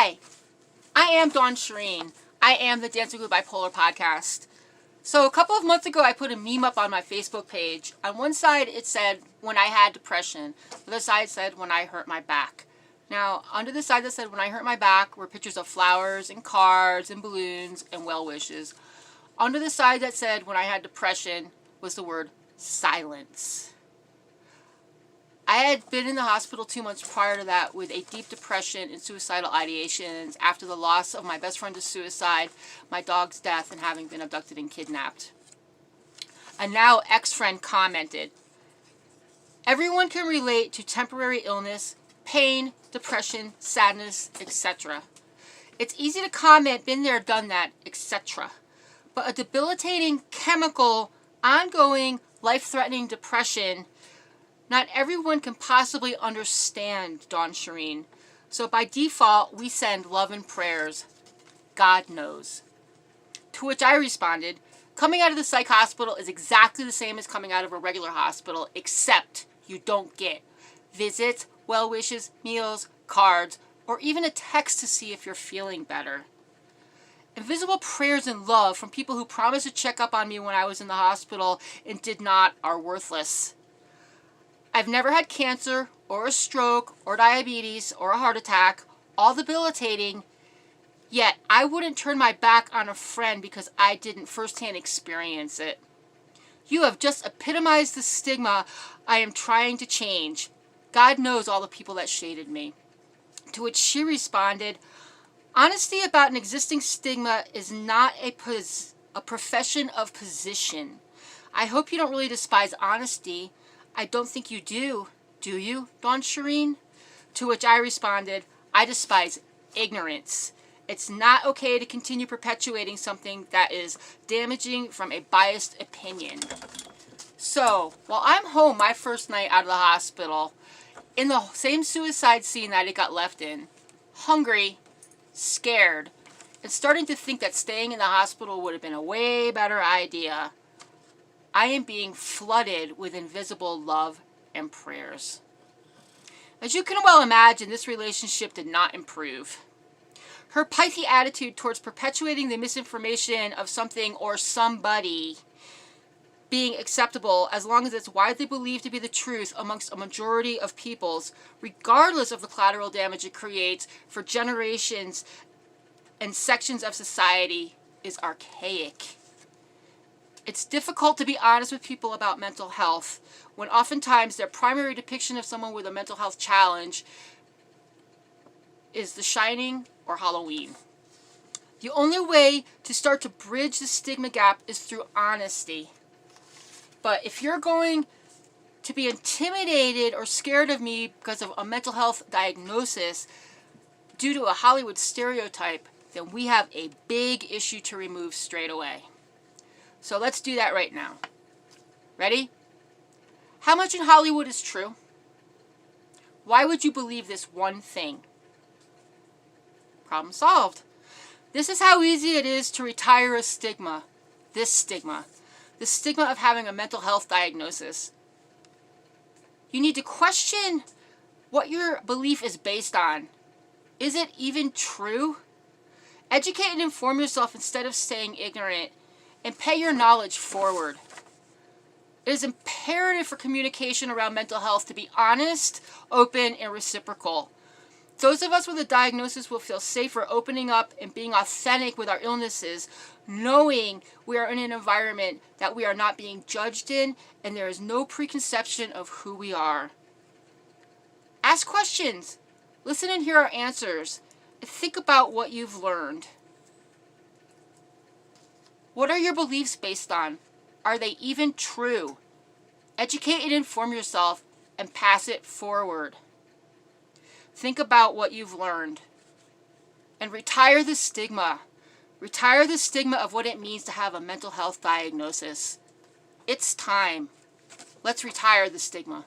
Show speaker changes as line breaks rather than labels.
Hi, I am DawnSherines. I am the Dancing with Bipolar podcast. So a couple of months ago, I put a meme up on my Facebook page. On one side, it said, when I had depression. The other side said, when I hurt my back. Now, under the side that said, when I hurt my back, were pictures of flowers and cards and balloons and well wishes. Under the side that said, when I had depression, was the word silence. I had been in the hospital 2 months prior to that with a deep depression and suicidal ideations after the loss of my best friend to suicide, my dog's death, and having been abducted and kidnapped. A now ex-friend commented, "Everyone can relate to temporary illness, pain, depression, sadness, etc. It's easy to comment, been there, done that, etc. But a debilitating, chemical, ongoing, life-threatening depression, not everyone can possibly understand, DawnSherines. So by default, we send love and prayers. God knows." To which I responded, coming out of the psych hospital is exactly the same as coming out of a regular hospital, except you don't get visits, well wishes, meals, cards, or even a text to see if you're feeling better. Invisible prayers and love from people who promised to check up on me when I was in the hospital and did not are worthless. I've never had cancer, or a stroke, or diabetes, or a heart attack, all debilitating, yet I wouldn't turn my back on a friend because I didn't firsthand experience it. You have just epitomized the stigma I am trying to change. God knows all the people that shaded me. To which she responded, "Honesty about an existing stigma is not a profession of position. I hope you don't really despise honesty. I don't think you do you, DawnSherines?" To which I responded, "I despise ignorance. It's not okay to continue perpetuating something that is damaging from a biased opinion." So, while I'm home my first night out of the hospital, in the same suicide scene that it got left in, hungry, scared, and starting to think that staying in the hospital would have been a way better idea, I am being flooded with invisible love and prayers. As you can well imagine, this relationship did not improve. Her pithy attitude towards perpetuating the misinformation of something or somebody being acceptable as long as it's widely believed to be the truth amongst a majority of peoples, regardless of the collateral damage it creates for generations and sections of society, is archaic. It's difficult to be honest with people about mental health when oftentimes their primary depiction of someone with a mental health challenge is The Shining or Halloween. The only way to start to bridge the stigma gap is through honesty. But if you're going to be intimidated or scared of me because of a mental health diagnosis due to a Hollywood stereotype, then we have a big issue to remove straight away. So let's do that right now. Ready? How much in Hollywood is true? Why would you believe this one thing? Problem solved. This is how easy it is to retire a stigma. This stigma. The stigma of having a mental health diagnosis. You need to question what your belief is based on. Is it even true? Educate and inform yourself instead of staying ignorant, and pay your knowledge forward. It is imperative for communication around mental health to be honest, open, and reciprocal. Those of us with a diagnosis will feel safer opening up and being authentic with our illnesses, knowing we are in an environment that we are not being judged in and there is no preconception of who we are. Ask questions. Listen and hear our answers. And think about what you've learned. What are your beliefs based on? Are they even true? Educate and inform yourself and pass it forward. Think about what you've learned. And retire the stigma. Retire the stigma of what it means to have a mental health diagnosis. It's time. Let's retire the stigma.